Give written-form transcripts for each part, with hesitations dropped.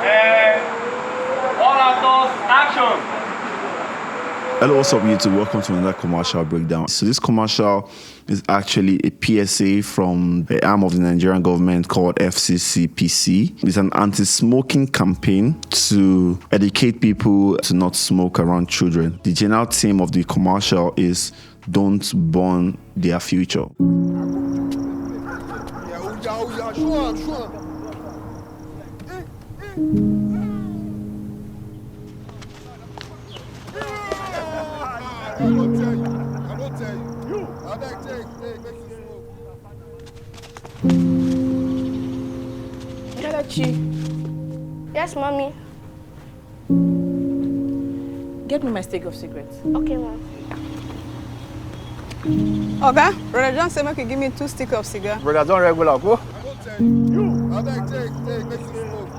All actors, action! Hello, what's up YouTube? Welcome to another commercial breakdown. So this commercial is actually a PSA from the arm of the Nigerian government called FCCPC. It's an anti-smoking campaign to educate people to not smoke around children. The general theme of the commercial is don't burn their future. I don't tell you. You. I beg, take, make you smoke. Hello, Chi. Yes, mommy. Get me my stick of cigarettes. Okay, mom. Okay, Brother John said make you give me 2 sticks of cigar. Brother John regular, go. I don't tell you. You. I beg, take, make you smoke.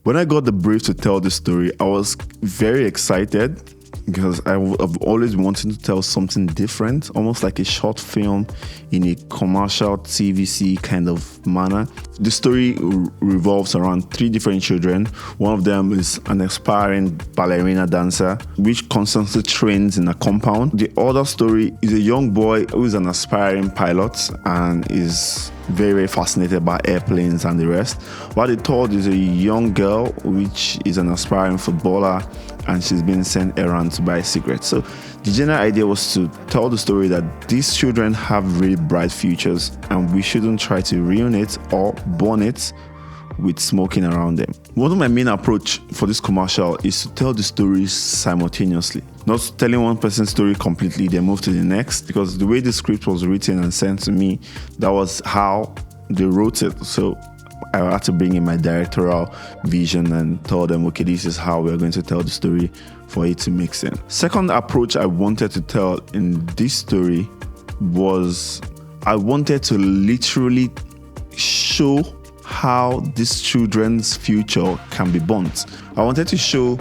When I got the brief to tell this story, I was very excited because I've always wanted to tell something different, almost like a short film in a commercial TVC kind of manner. The story revolves around 3 different children. One of them is an aspiring ballerina dancer, which constantly trains in a compound. The other story is a young boy who is an aspiring pilot and is very, very fascinated by airplanes and the rest. While the third is a young girl, which is an aspiring footballer, and she's been sent errands to buy cigarettes. So the general idea was to tell the story that these children have really bright futures and we shouldn't try to ruin it or burn it with smoking around them. One of my main approach for this commercial is to tell the stories simultaneously. Not telling one person's story completely, then move to the next, because the way the script was written and sent to me, that was how they wrote it. So I had to bring in my directorial vision and tell them, okay, this is how we're going to tell the story for it to make sense. Second approach I wanted to tell in this story was I wanted to literally show how these children's future can be burnt. I wanted to show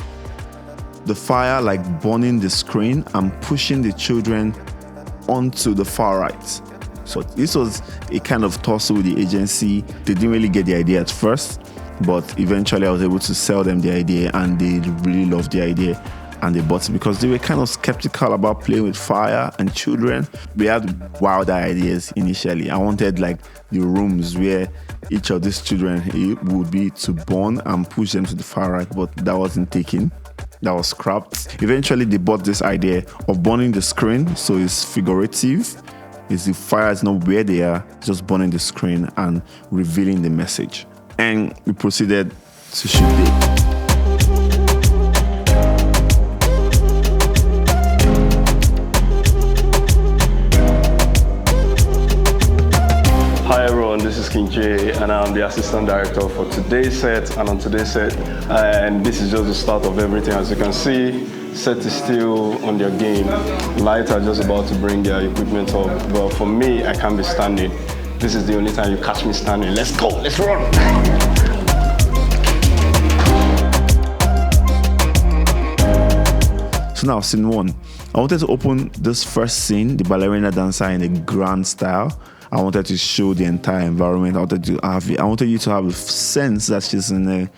the fire like burning the screen and pushing the children onto the far right. So this was a kind of tussle with the agency. They didn't really get the idea at first, but eventually I was able to sell them the idea and they really loved the idea and they bought it because they were kind of skeptical about playing with fire and children. We had wilder ideas initially. I wanted like the rooms where each of these children would be to burn and push them to the far right, but that wasn't taken. That was scrapped. Eventually they bought this idea of burning the screen, so it's figurative. Is the fire is not where they are, just burning the screen and revealing the message. And we proceeded to shoot it. Hi everyone, this is King J and I'm the assistant director for today's set and on today's set. And this is just the start of everything. As you can see, set is still on their game. Lights are just about to bring their equipment up. But for me, I can't be standing. This is the only time you catch me standing. Let's go, let's run. So now, scene 1. I wanted to open this first scene, the ballerina dancer, in a grand style. I wanted to show the entire environment. I wanted you to have a sense that she's in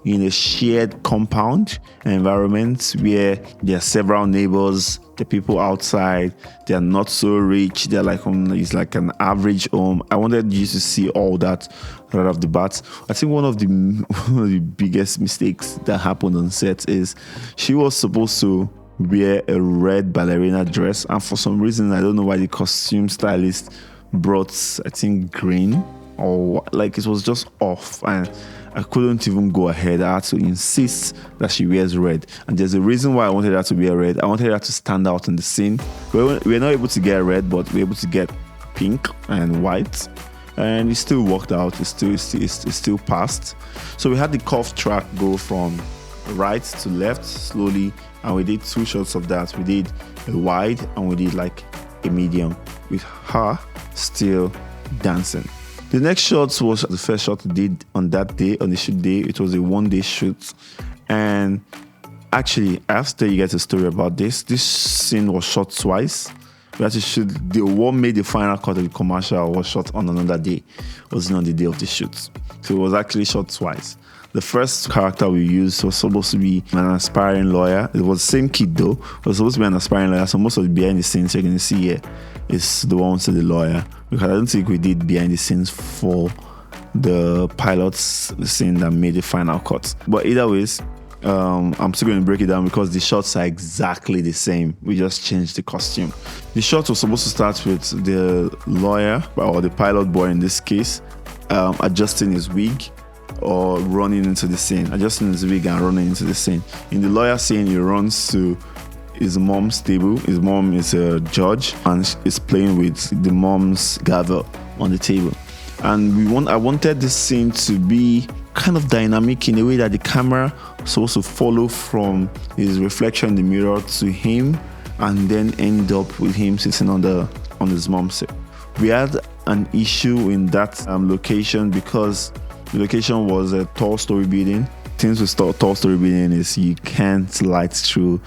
a shared compound environment where there are several neighbors, the people outside, they are not so rich, they're like it's like an average home. I wanted you to see all that right off the bat. I think one of the biggest mistakes that happened on set is she was supposed to wear a red ballerina dress, and for some reason, I don't know why the costume stylist brought, I think, green, or like it was just off, and I couldn't even go ahead. I had to insist that she wears red, and there's a reason why I wanted her to wear red. I wanted her to stand out in the scene. We're not able to get red, but we're able to get pink and white, and it still worked out. It still passed. So we had the curved track go from right to left slowly and we did 2 shots of that. We did a wide and we did like a medium with her still dancing. The next shot was the first shot we did on that day, on the shoot day. It was a 1-day shoot, and actually I have to tell you guys a story about this. This scene was shot twice. We had to shoot, the one made the final cut of the commercial was shot on another day. It wasn't on the day of the shoot. So it was actually shot twice. The first character we used was supposed to be an aspiring lawyer. It was the same kid though. It was supposed to be an aspiring lawyer. So most of the behind the scenes you're going to see here is the ones to the lawyer. Because I don't think we did behind the scenes for the pilot's scene that made the final cut. But either ways, I'm still going to break it down because the shots are exactly the same. We just changed the costume. The shot was supposed to start with the lawyer, or the pilot boy in this case, adjusting his wig or running into the scene. Adjusting his wig and running into the scene. In the lawyer scene, he runs to his mom's table. His mom is a judge and is playing with the mom's gavel on the table. And I wanted this scene to be kind of dynamic in a way that the camera was supposed to follow from his reflection in the mirror to him and then end up with him sitting on his mom's seat. We had an issue in that location because the location was a tall story building. Things with tall story building is you can't light through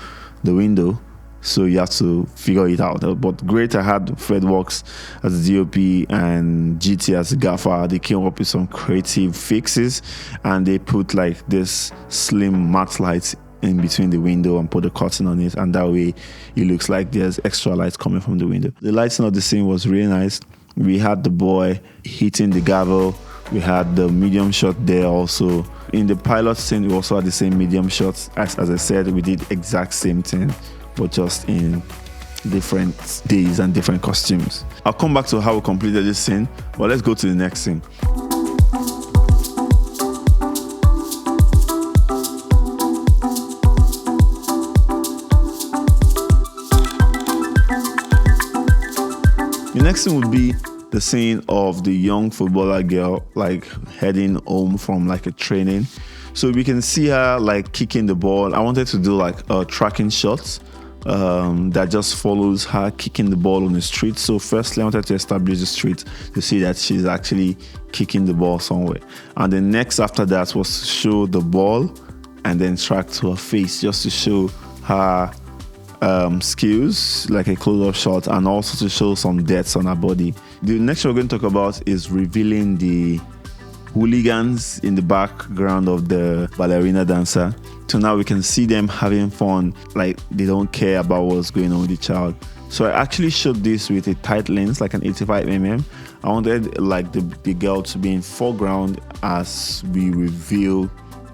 the window, so you have to figure it out. But great, I had Fredworks as the DOP and GT as the gaffer. They came up with some creative fixes and they put like this slim matte lights in between the window and put a curtain on it, and that way it looks like there's extra lights coming from the window. The lighting of the scene was really nice. We had the boy hitting the gavel. We had the medium shot there also. In the pilot scene, we also had the same medium shots. As I said, we did exact same thing, but just in different days and different costumes. I'll come back to how we completed this scene, but let's go to the next scene. The next scene would be the scene of the young footballer girl like heading home from like a training. So we can see her like kicking the ball. I wanted to do like a tracking shot that just follows her kicking the ball on the street. So firstly, I wanted to establish the street to see that she's actually kicking the ball somewhere. And the next after that was to show the ball and then track to her face just to show her skills, like a close-up shot, and also to show some deaths on her body. The next we're going to talk about is revealing the hooligans in the background of the ballerina dancer. So now we can see them having fun, like they don't care about what's going on with the child. So I actually shot this with a tight lens, like an 85mm. I wanted like the girl to be in foreground as we reveal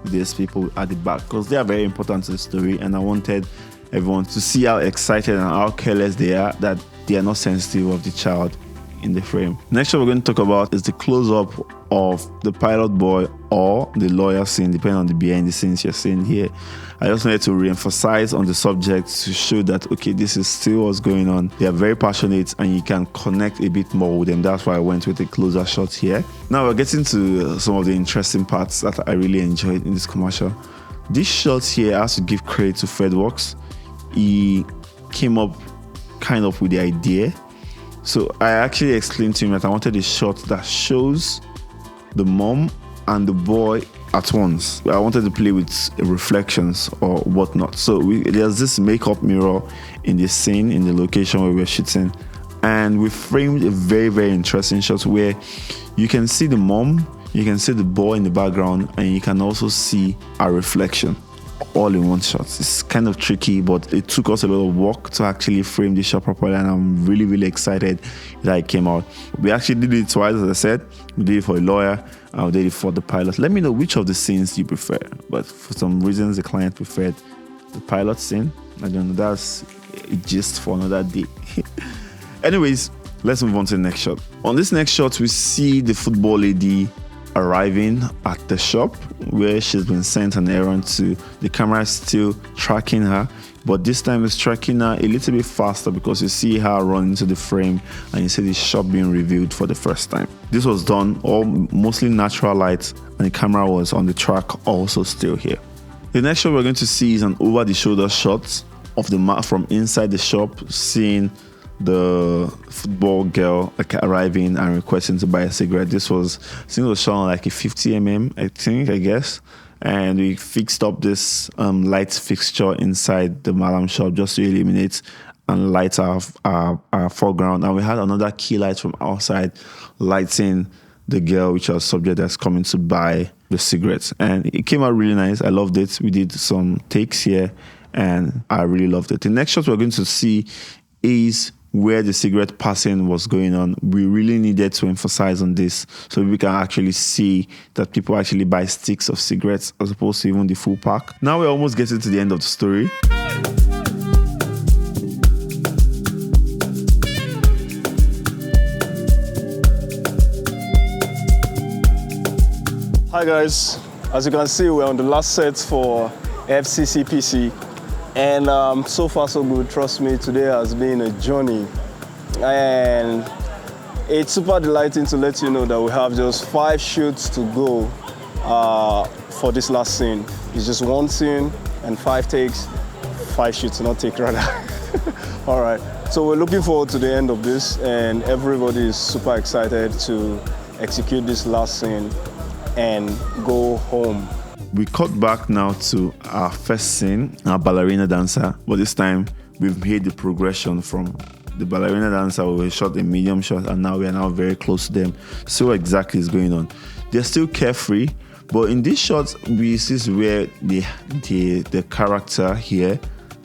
these people at the back, because they are very important to the story, and I wanted everyone to see how excited and how careless they are, that they are not sensitive of the child in the frame. Next what we're going to talk about is the close-up of the pilot boy or the lawyer scene, depending on the behind the scenes you're seeing here. I just wanted to re-emphasize on the subject to show that, okay, this is still what's going on. They are very passionate and you can connect a bit more with them. That's why I went with a closer shot here. Now we're getting to some of the interesting parts that I really enjoyed in this commercial. This shot here has to give credit to Fredworks. He came up kind of with the idea. So I actually explained to him that I wanted a shot that shows the mom and the boy at once. I wanted to play with reflections or whatnot. So there's this makeup mirror in the scene, in the location where we're shooting. And we framed a very, very interesting shot where you can see the mom, you can see the boy in the background, and you can also see our reflection all in one shot. It's kind of tricky, but it took us a lot of work to actually frame this shot properly, and I'm really, really excited that it came out. We actually did it twice, as I said. We did it for a lawyer and we did it for the pilot. Let me know which of the scenes you prefer, but for some reasons the client preferred the pilot scene. I don't know, that's a gist for another day. Anyways, let's move on to the next shot. On this next shot, we see the football lady arriving at the shop where she's been sent an errand to. The camera is still tracking her, but this time it's tracking her a little bit faster because you see her run into the frame and you see the shop being revealed for the first time. This was done all mostly natural light, and the camera was on the track also still here. The next shot we're going to see is an over-the-shoulder shot of the from inside the shop, seeing the football girl arriving and requesting to buy a cigarette. This was, I think it was shot on like a 50 mm, I guess. And we fixed up this light fixture inside the Malam shop just to illuminate and light our foreground. And we had another key light from outside lighting the girl, which was subject that's coming to buy the cigarettes. And it came out really nice. I loved it. We did some takes here and I really loved it. The next shot we're going to see is where the cigarette passing was going on. We really needed to emphasize on this so we can actually see that people actually buy sticks of cigarettes as opposed to even the full pack. Now we're almost getting to the end of the story. Hi guys, as you can see, we're on the last set for FCCPC, and so far so good. Trust me, today has been a journey, and it's super delighting to let you know that we have just 5 shoots to go for this last scene. It's just one scene and 5 takes, 5 shoots, not take rather. All right, so we're looking forward to the end of this, and everybody is super excited to execute this last scene and go home. We cut back now to our first scene, our ballerina dancer, but this time we've made the progression from the ballerina dancer. We shot a medium shot and now we are now very close to them. So what exactly is going on? They're still carefree, but in this shot we see where the character here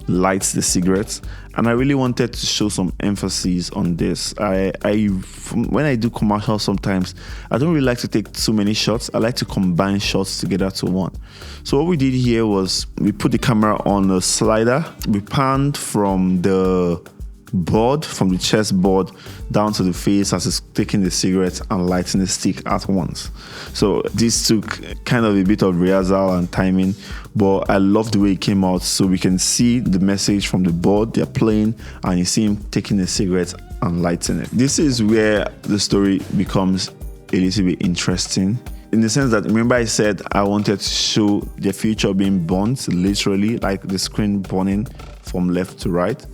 lights the cigarettes, and I really wanted to show some emphasis on this. When I do commercials, sometimes I don't really like to take too many shots. I like to combine shots together to one. So what we did here was we put the camera on a slider. We panned from the board, from the chest board down to the face as it's taking the cigarette and lighting the stick at once. So this took kind of a bit of rehearsal and timing, but I love the way it came out. So we can see the message from the board, they're playing, and you see him taking the cigarette and lighting it. This is where the story becomes a little bit interesting, in the sense that, remember I said I wanted to show the future being burnt, literally, like the screen burning from left to right.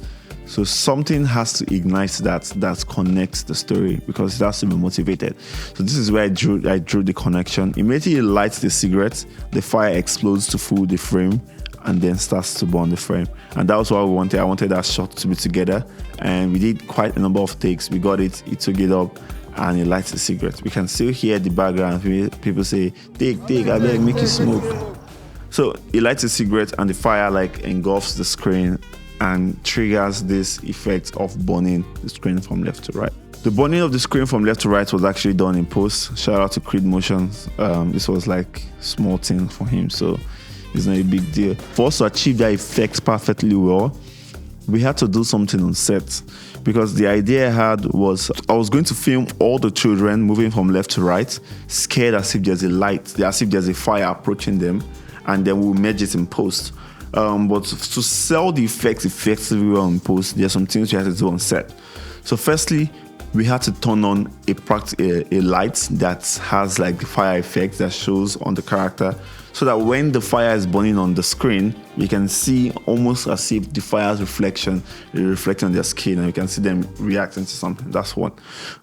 So something has to ignite that connects the story, because it has to be motivated. So this is where I drew the connection. Immediately he lights the cigarette, the fire explodes to fill the frame and then starts to burn the frame. And that was what we wanted. I wanted that shot to be together, and we did quite a number of takes. We got it, he took it up, and he lights the cigarette. We can still hear the background. People say, take, I beg, make it smoke. So he lights the cigarette and the fire like engulfs the screen and triggers this effect of burning the screen from left to right. The burning of the screen from left to right was actually done in post. Shout out to Creed Motions. This was like small thing for him, so it's not a big deal. For us to achieve that effect perfectly well, we had to do something on set, because the idea I had was I was going to film all the children moving from left to right, scared as if there's a light, as if there's a fire approaching them, and then we'll merge it in post. But to sell the effects effectively well in post, there's some things we had to do on set. So firstly, we had to turn on a light that has like the fire effect that shows on the character, so that when the fire is burning on the screen, we can see almost as if the fire's reflecting on their skin, and we can see them reacting to something. That's one.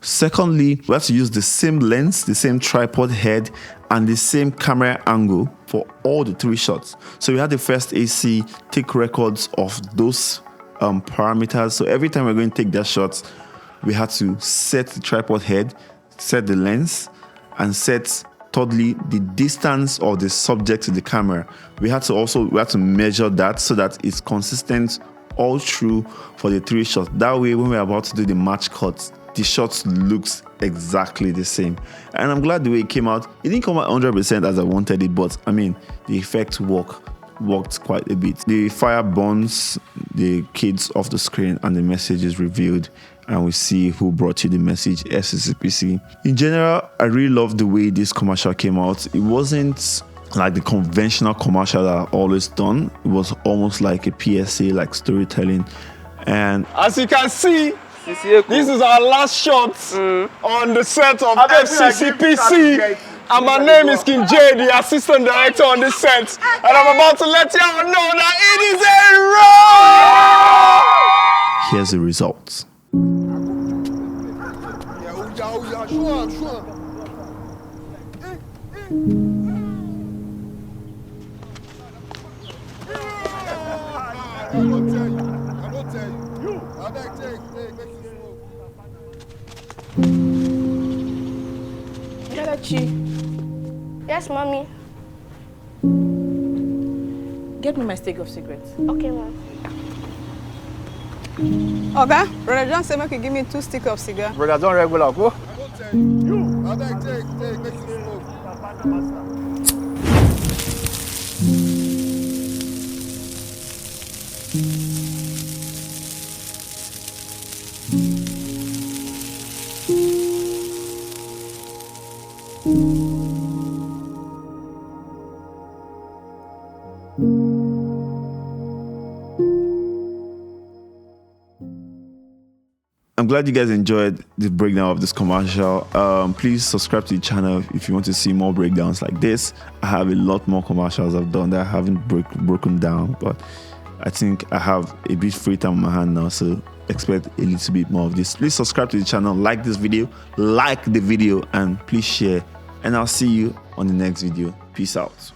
Secondly, we had to use the same lens, the same tripod head, and the same camera angle for all the 3 shots. So we had the first AC take records of those parameters. So every time we're going to take that shot, we had to set the tripod head, set the lens, and set, thirdly, the distance of the subject to the camera. We had to measure that so that it's consistent all through for the 3 shots. That way, when we're about to do the match cuts, the shots looks exactly the same. And I'm glad the way it came out. It didn't come out 100% as I wanted it, but I mean, the effect worked quite a bit. The fire burns the kids off the screen and the message is revealed, and we see who brought you the message, FCCPC. In general, I really love the way this commercial came out. It wasn't like the conventional commercial that I've always done. It was almost like a PSA, like storytelling. And as you can see, this is our last shot on the set of FCCPC. And my name is King J, the assistant director on this set. And I'm about to let y'all know that it is a roll! Here's the results. Yeah, sure, sure. I don't tell you. You. I take, make you smoke. Kelechi, Yes, mommy. get me my stick of cigarettes. Okay, ma'am. Okay, Brother John said make you give me 2 sticks of cigar. Brother, don't regular, go. I don't tell you. I take, make you smoke. I'm glad you guys enjoyed the breakdown of this commercial. Please subscribe to the channel if you want to see more breakdowns like this. I have a lot more commercials I've done that I haven't broken down, but I think I have a bit free time on my hand now, so expect a little bit more of this. Please subscribe to the channel, like this video, and please share. And I'll see you on the next video. Peace out.